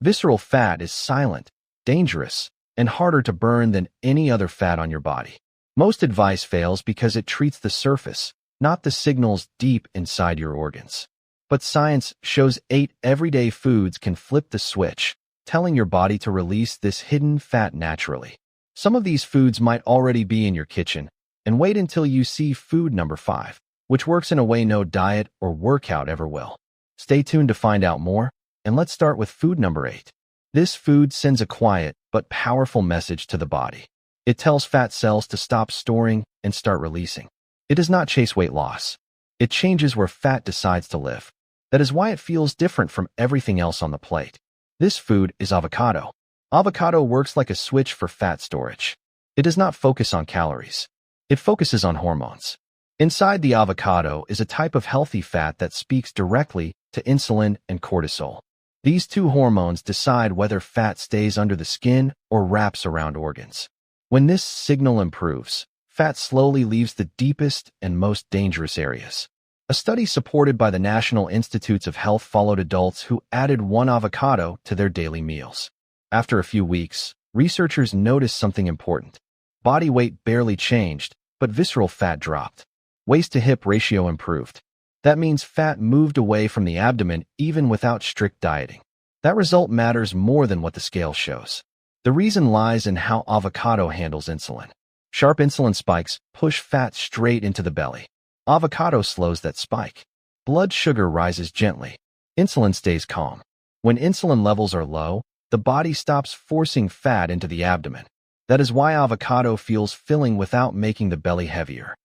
Visceral fat is silent, dangerous, and harder to burn than any other fat on your body. Most advice fails because it treats the surface, not the signals deep inside your organs. But science shows 8 everyday foods can flip the switch, telling your body to release this hidden fat naturally. Some of these foods might already be in your kitchen, and wait until you see food number 5, which works in a way no diet or workout ever will. Stay tuned to find out more, and let's start with food number 8. This food sends a quiet but powerful message to the body. It tells fat cells to stop storing and start releasing. It does not chase weight loss. It changes where fat decides to live. That is why it feels different from everything else on the plate. This food is avocado. Avocado works like a switch for fat storage. It does not focus on calories. It focuses on hormones. Inside the avocado is a type of healthy fat that speaks directly to insulin and cortisol. These two hormones decide whether fat stays under the skin or wraps around organs. When this signal improves, fat slowly leaves the deepest and most dangerous areas. A study supported by the National Institutes of Health followed adults who added 1 avocado to their daily meals. After a few weeks, researchers noticed something important. Body weight barely changed, but visceral fat dropped. Waist-to-hip ratio improved. That means fat moved away from the abdomen even without strict dieting. That result matters more than what the scale shows. The reason lies in how avocado handles insulin. Sharp insulin spikes push fat straight into the belly. Avocado slows that spike. Blood sugar rises gently. Insulin stays calm. When insulin levels are low, the body stops forcing fat into the abdomen. That is why avocado feels filling without making the belly heavier.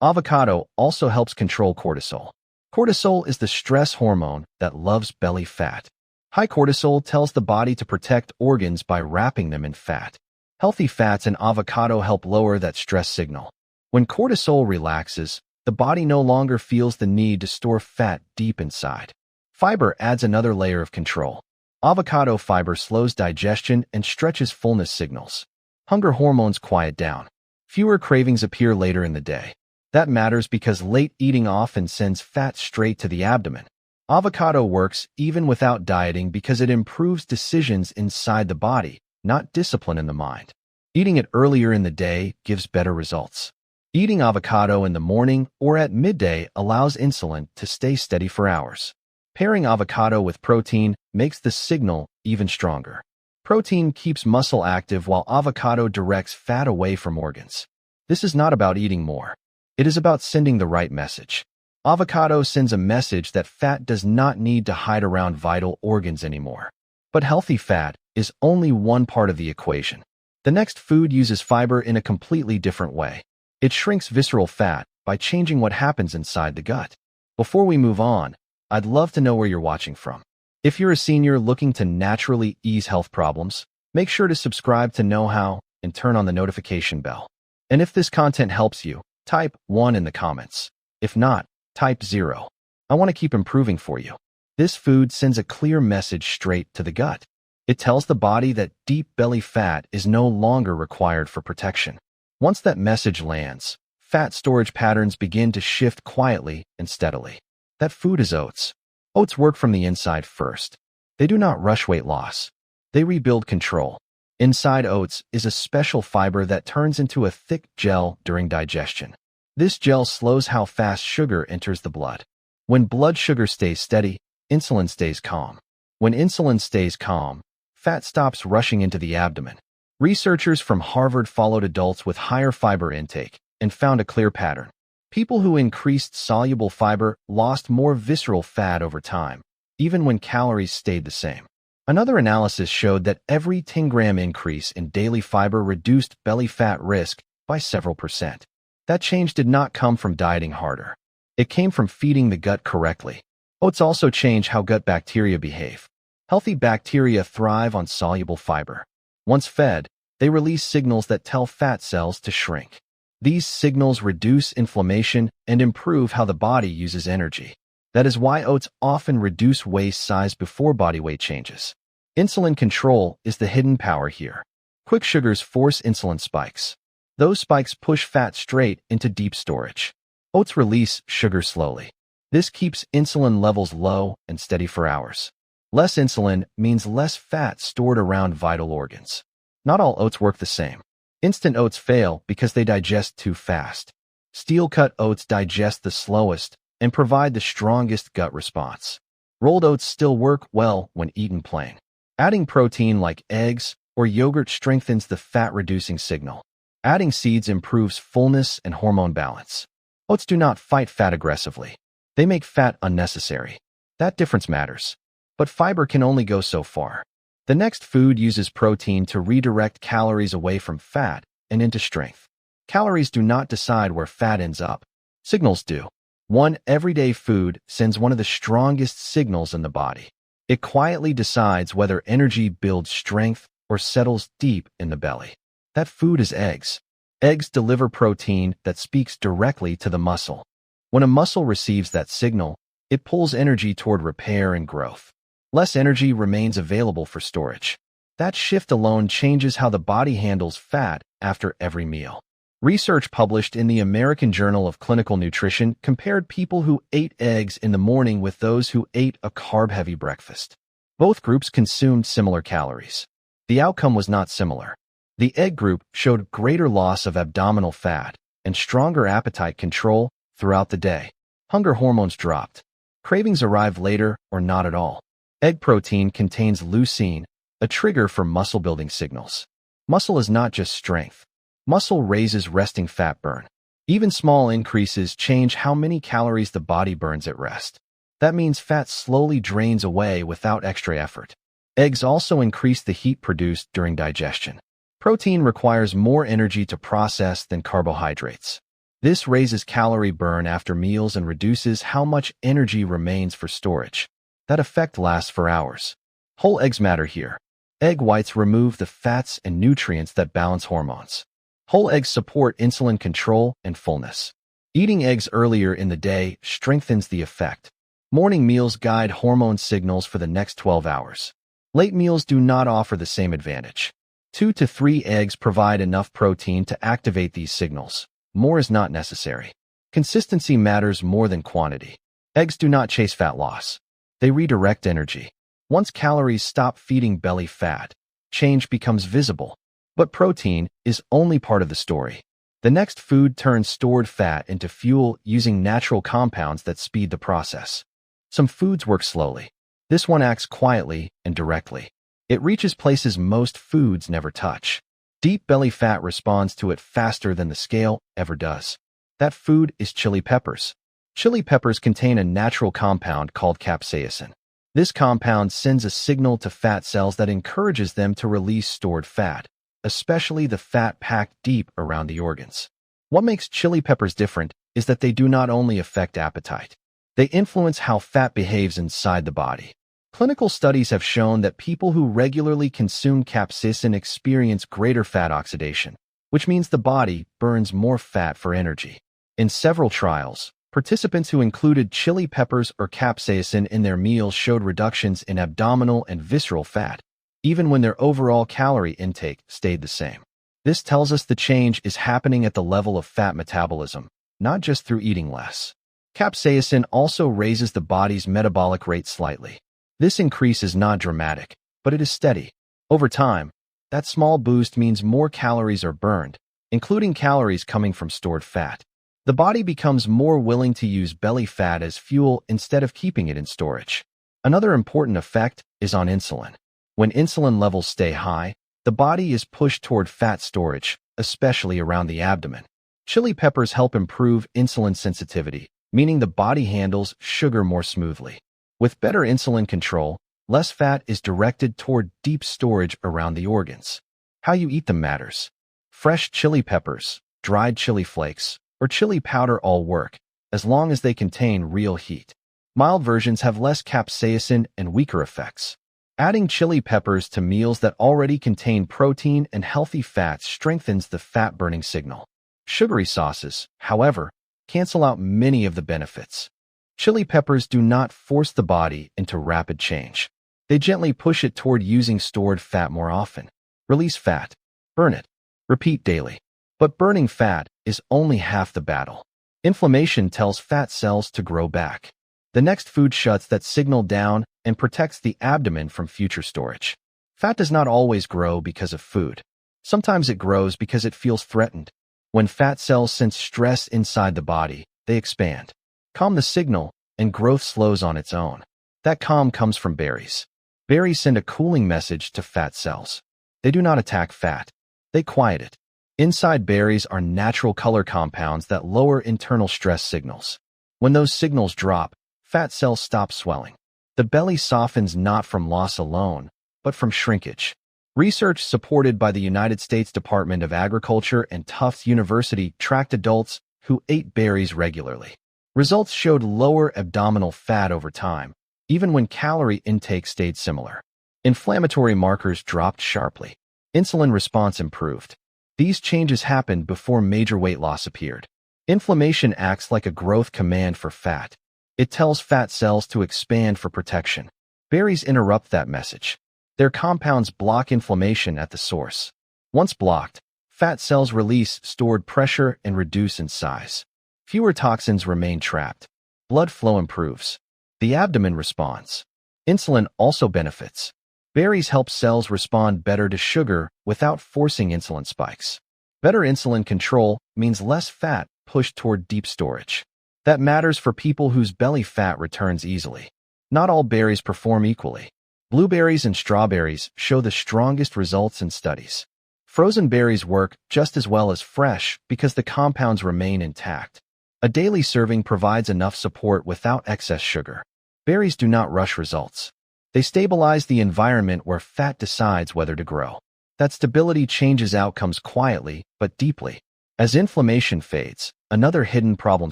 Avocado also helps control cortisol. Cortisol is the stress hormone that loves belly fat. High cortisol tells the body to protect organs by wrapping them in fat. Healthy fats in avocado help lower that stress signal. When cortisol relaxes, the body no longer feels the need to store fat deep inside. Fiber adds another layer of control. Avocado fiber slows digestion and stretches fullness signals. Hunger hormones quiet down. Fewer cravings appear later in the day. That matters because late eating often sends fat straight to the abdomen. Avocado works even without dieting because it improves decisions inside the body, not discipline in the mind. Eating it earlier in the day gives better results. Eating avocado in the morning or at midday allows insulin to stay steady for hours. Pairing avocado with protein makes the signal even stronger. Protein keeps muscle active while avocado directs fat away from organs. This is not about eating more. It is about sending the right message. Avocado sends a message that fat does not need to hide around vital organs anymore. But healthy fat is only one part of the equation. The next food uses fiber in a completely different way. It shrinks visceral fat by changing what happens inside the gut. Before we move on, I'd love to know where you're watching from. If you're a senior looking to naturally ease health problems, make sure to subscribe to Knowhow and turn on the notification bell. And if this content helps you, type 1 in the comments. If not, type 0. I want to keep improving for you. This food sends a clear message straight to the gut. It tells the body that deep belly fat is no longer required for protection. Once that message lands, fat storage patterns begin to shift quietly and steadily. That food is oats. Oats work from the inside first. They do not rush weight loss. They rebuild control. Inside oats is a special fiber that turns into a thick gel during digestion. This gel slows how fast sugar enters the blood. When blood sugar stays steady, insulin stays calm. When insulin stays calm, fat stops rushing into the abdomen. Researchers from Harvard followed adults with higher fiber intake and found a clear pattern. People who increased soluble fiber lost more visceral fat over time, even when calories stayed the same. Another analysis showed that every 10-gram increase in daily fiber reduced belly fat risk by several percent. That change did not come from dieting harder. It came from feeding the gut correctly. Oats also change how gut bacteria behave. Healthy bacteria thrive on soluble fiber. Once fed, they release signals that tell fat cells to shrink. These signals reduce inflammation and improve how the body uses energy. That is why oats often reduce waist size before body weight changes. Insulin control is the hidden power here. Quick sugars force insulin spikes. Those spikes push fat straight into deep storage. Oats release sugar slowly. This keeps insulin levels low and steady for hours. Less insulin means less fat stored around vital organs. Not all oats work the same. Instant oats fail because they digest too fast. Steel-cut oats digest the slowest and provide the strongest gut response. Rolled oats still work well when eaten plain. Adding protein like eggs or yogurt strengthens the fat-reducing signal. Adding seeds improves fullness and hormone balance. Oats do not fight fat aggressively. They make fat unnecessary. That difference matters. But fiber can only go so far. The next food uses protein to redirect calories away from fat and into strength. Calories do not decide where fat ends up. Signals do. One everyday food sends one of the strongest signals in the body. It quietly decides whether energy builds strength or settles deep in the belly. That food is eggs. Eggs deliver protein that speaks directly to the muscle. When a muscle receives that signal, it pulls energy toward repair and growth. Less energy remains available for storage. That shift alone changes how the body handles fat after every meal. Research published in the American Journal of Clinical Nutrition compared people who ate eggs in the morning with those who ate a carb-heavy breakfast. Both groups consumed similar calories. The outcome was not similar. The egg group showed greater loss of abdominal fat and stronger appetite control throughout the day. Hunger hormones dropped. Cravings arrived later or not at all. Egg protein contains leucine, a trigger for muscle-building signals. Muscle is not just strength. Muscle raises resting fat burn. Even small increases change how many calories the body burns at rest. That means fat slowly drains away without extra effort. Eggs also increase the heat produced during digestion. Protein requires more energy to process than carbohydrates. This raises calorie burn after meals and reduces how much energy remains for storage. That effect lasts for hours. Whole eggs matter here. Egg whites remove the fats and nutrients that balance hormones. Whole eggs support insulin control and fullness. Eating eggs earlier in the day strengthens the effect. Morning meals guide hormone signals for the next 12 hours. Late meals do not offer the same advantage. 2 to 3 eggs provide enough protein to activate these signals. More is not necessary. Consistency matters more than quantity. Eggs do not chase fat loss. They redirect energy. Once calories stop feeding belly fat, change becomes visible. But protein is only part of the story. The next food turns stored fat into fuel using natural compounds that speed the process. Some foods work slowly. This one acts quietly and directly. It reaches places most foods never touch. Deep belly fat responds to it faster than the scale ever does. That food is chili peppers. Chili peppers contain a natural compound called capsaicin. This compound sends a signal to fat cells that encourages them to release stored fat, especially the fat packed deep around the organs. What makes chili peppers different is that they do not only affect appetite. They influence how fat behaves inside the body. Clinical studies have shown that people who regularly consume capsaicin experience greater fat oxidation, which means the body burns more fat for energy. In several trials, participants who included chili peppers or capsaicin in their meals showed reductions in abdominal and visceral fat, even when their overall calorie intake stayed the same. This tells us the change is happening at the level of fat metabolism, not just through eating less. Capsaicin also raises the body's metabolic rate slightly. This increase is not dramatic, but it is steady. Over time, that small boost means more calories are burned, including calories coming from stored fat. The body becomes more willing to use belly fat as fuel instead of keeping it in storage. Another important effect is on insulin. When insulin levels stay high, the body is pushed toward fat storage, especially around the abdomen. Chili peppers help improve insulin sensitivity, meaning the body handles sugar more smoothly. With better insulin control, less fat is directed toward deep storage around the organs. How you eat them matters. Fresh chili peppers, dried chili flakes, or chili powder all work, as long as they contain real heat. Mild versions have less capsaicin and weaker effects. Adding chili peppers to meals that already contain protein and healthy fats strengthens the fat-burning signal. Sugary sauces, however, cancel out many of the benefits. Chili peppers do not force the body into rapid change. They gently push it toward using stored fat more often. Release fat. Burn it. Repeat daily. But burning fat is only half the battle. Inflammation tells fat cells to grow back. The next food shuts that signal down and protects the abdomen from future storage. Fat does not always grow because of food. Sometimes it grows because it feels threatened. When fat cells sense stress inside the body, they expand. Calm the signal, and growth slows on its own. That calm comes from berries. Berries send a cooling message to fat cells. They do not attack fat. They quiet it. Inside berries are natural color compounds that lower internal stress signals. When those signals drop, fat cells stop swelling. The belly softens not from loss alone, but from shrinkage. Research supported by the United States Department of Agriculture and Tufts University tracked adults who ate berries regularly. Results showed lower abdominal fat over time, even when calorie intake stayed similar. Inflammatory markers dropped sharply. Insulin response improved. These changes happened before major weight loss appeared. Inflammation acts like a growth command for fat. It tells fat cells to expand for protection. Berries interrupt that message. Their compounds block inflammation at the source. Once blocked, fat cells release stored pressure and reduce in size. Fewer toxins remain trapped. Blood flow improves. The abdomen responds. Insulin also benefits. Berries help cells respond better to sugar without forcing insulin spikes. Better insulin control means less fat pushed toward deep storage. That matters for people whose belly fat returns easily. Not all berries perform equally. Blueberries and strawberries show the strongest results in studies. Frozen berries work just as well as fresh because the compounds remain intact. A daily serving provides enough support without excess sugar. Berries do not rush results. They stabilize the environment where fat decides whether to grow. That stability changes outcomes quietly but deeply. As inflammation fades, another hidden problem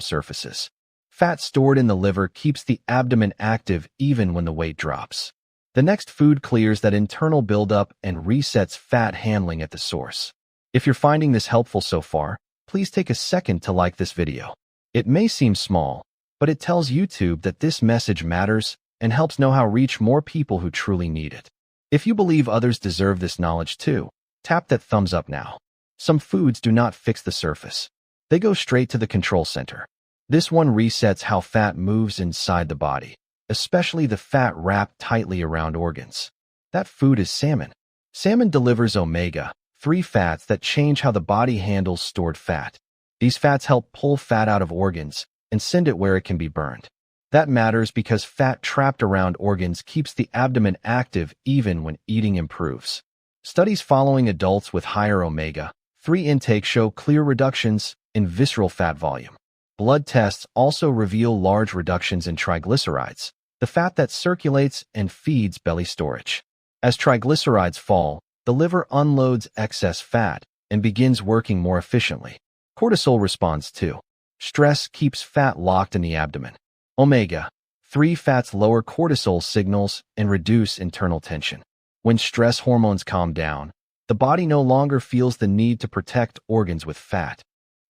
surfaces. Fat stored in the liver keeps the abdomen active even when the weight drops. The next food clears that internal buildup and resets fat handling at the source. If you're finding this helpful so far, please take a second to like this video. It may seem small, but it tells YouTube that this message matters and helps Knowhow reach more people who truly need it. If you believe others deserve this knowledge too, tap that thumbs up now. Some foods do not fix the surface. They go straight to the control center. This one resets how fat moves inside the body, especially the fat wrapped tightly around organs. That food is salmon. Salmon delivers omega-3 fats that change how the body handles stored fat. These fats help pull fat out of organs and send it where it can be burned. That matters because fat trapped around organs keeps the abdomen active even when eating improves. Studies following adults with higher omega-3 intake show clear reductions in visceral fat volume. Blood tests also reveal large reductions in triglycerides, the fat that circulates and feeds belly storage. As triglycerides fall, the liver unloads excess fat and begins working more efficiently. Cortisol responds too. Stress keeps fat locked in the abdomen. Omega-3 fats lower cortisol signals and reduce internal tension. When stress hormones calm down, the body no longer feels the need to protect organs with fat.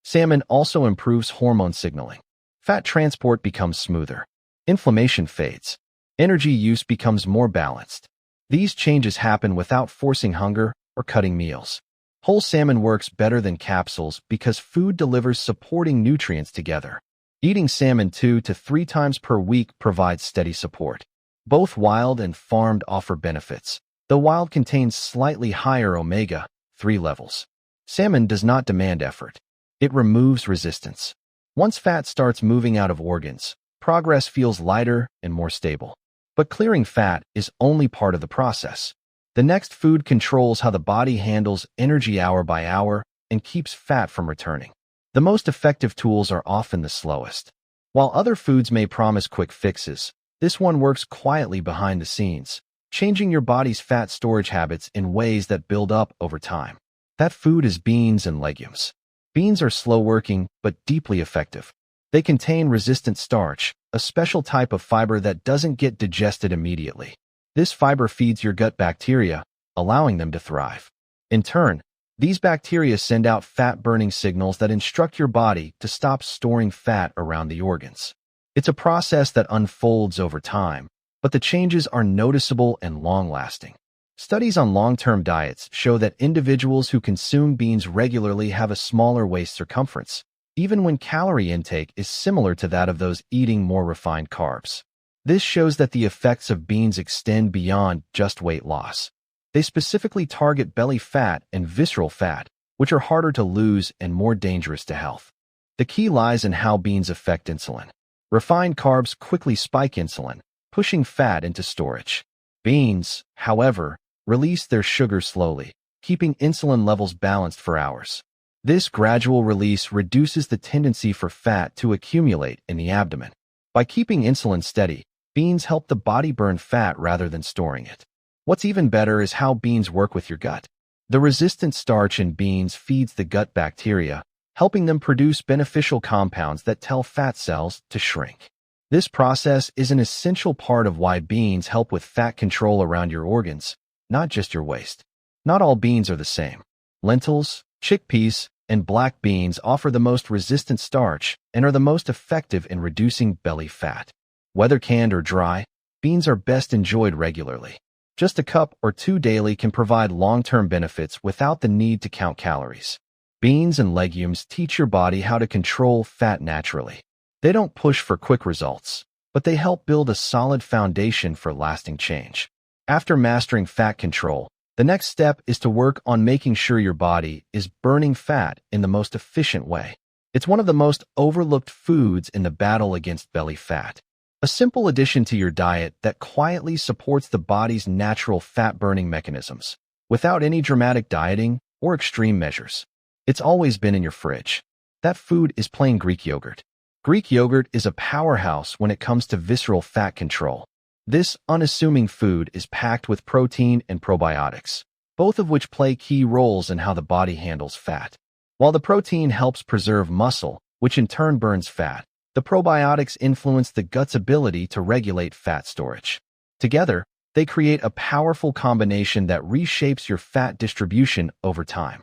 Salmon also improves hormone signaling. Fat transport becomes smoother. Inflammation fades. Energy use becomes more balanced. These changes happen without forcing hunger or cutting meals. Whole salmon works better than capsules because food delivers supporting nutrients together. Eating salmon 2 to 3 times per week provides steady support. Both wild and farmed offer benefits, though wild contains slightly higher omega-3 levels. Salmon does not demand effort. It removes resistance. Once fat starts moving out of organs, progress feels lighter and more stable. But clearing fat is only part of the process. The next food controls how the body handles energy hour by hour and keeps fat from returning. The most effective tools are often the slowest. While other foods may promise quick fixes, this one works quietly behind the scenes, changing your body's fat storage habits in ways that build up over time. That food is beans and legumes. Beans are slow-working but deeply effective. They contain resistant starch, a special type of fiber that doesn't get digested immediately. This fiber feeds your gut bacteria, allowing them to thrive. In turn, these bacteria send out fat-burning signals that instruct your body to stop storing fat around the organs. It's a process that unfolds over time, but the changes are noticeable and long-lasting. Studies on long-term diets show that individuals who consume beans regularly have a smaller waist circumference. even when calorie intake is similar to that of those eating more refined carbs. This shows that the effects of beans extend beyond just weight loss. They specifically target belly fat and visceral fat, which are harder to lose and more dangerous to health. The key lies in how beans affect insulin. Refined carbs quickly spike insulin, pushing fat into storage. Beans, however, release their sugar slowly, keeping insulin levels balanced for hours. This gradual release reduces the tendency for fat to accumulate in the abdomen. By keeping insulin steady, beans help the body burn fat rather than storing it. What's even better is how beans work with your gut. The resistant starch in beans feeds the gut bacteria, helping them produce beneficial compounds that tell fat cells to shrink. This process is an essential part of why beans help with fat control around your organs, not just your waist. Not all beans are the same. Lentils, chickpeas, and black beans offer the most resistant starch and are the most effective in reducing belly fat. Whether canned or dry, beans are best enjoyed regularly. Just a cup or two daily can provide long-term benefits without the need to count calories. Beans and legumes teach your body how to control fat naturally. They don't push for quick results, but they help build a solid foundation for lasting change. After mastering fat control, the next step is to work on making sure your body is burning fat in the most efficient way. It's one of the most overlooked foods in the battle against belly fat. A simple addition to your diet that quietly supports the body's natural fat-burning mechanisms, without any dramatic dieting or extreme measures. It's always been in your fridge. That food is plain Greek yogurt. Greek yogurt is a powerhouse when it comes to visceral fat control. This unassuming food is packed with protein and probiotics, both of which play key roles in how the body handles fat. While the protein helps preserve muscle, which in turn burns fat, the probiotics influence the gut's ability to regulate fat storage. Together, they create a powerful combination that reshapes your fat distribution over time.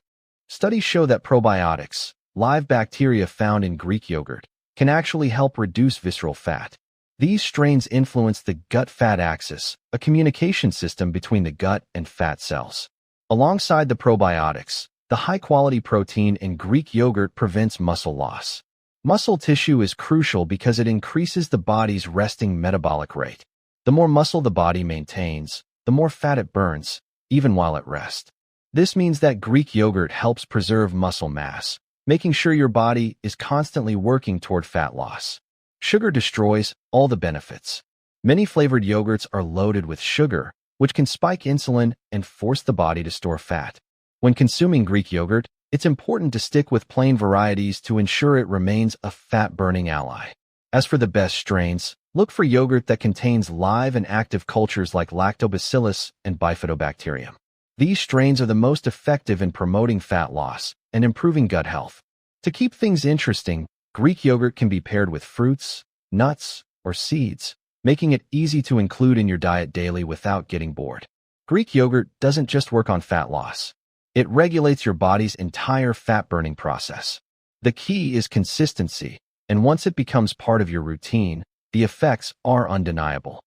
Studies show that probiotics, live bacteria found in Greek yogurt, can actually help reduce visceral fat. These strains influence the gut-fat axis, a communication system between the gut and fat cells. Alongside the probiotics, the high-quality protein in Greek yogurt prevents muscle loss. Muscle tissue is crucial because it increases the body's resting metabolic rate. The more muscle the body maintains, the more fat it burns, even while at rest. This means that Greek yogurt helps preserve muscle mass, making sure your body is constantly working toward fat loss. Sugar destroys all the benefits. Many flavored yogurts are loaded with sugar, which can spike insulin and force the body to store fat. When consuming Greek yogurt, it's important to stick with plain varieties to ensure it remains a fat-burning ally. As for the best strains, look for yogurt that contains live and active cultures like lactobacillus and bifidobacterium. These strains are the most effective in promoting fat loss and improving gut health. To keep things interesting, Greek yogurt can be paired with fruits, nuts, or seeds, making it easy to include in your diet daily without getting bored. Greek yogurt doesn't just work on fat loss. It regulates your body's entire fat-burning process. The key is consistency, and once it becomes part of your routine, the effects are undeniable.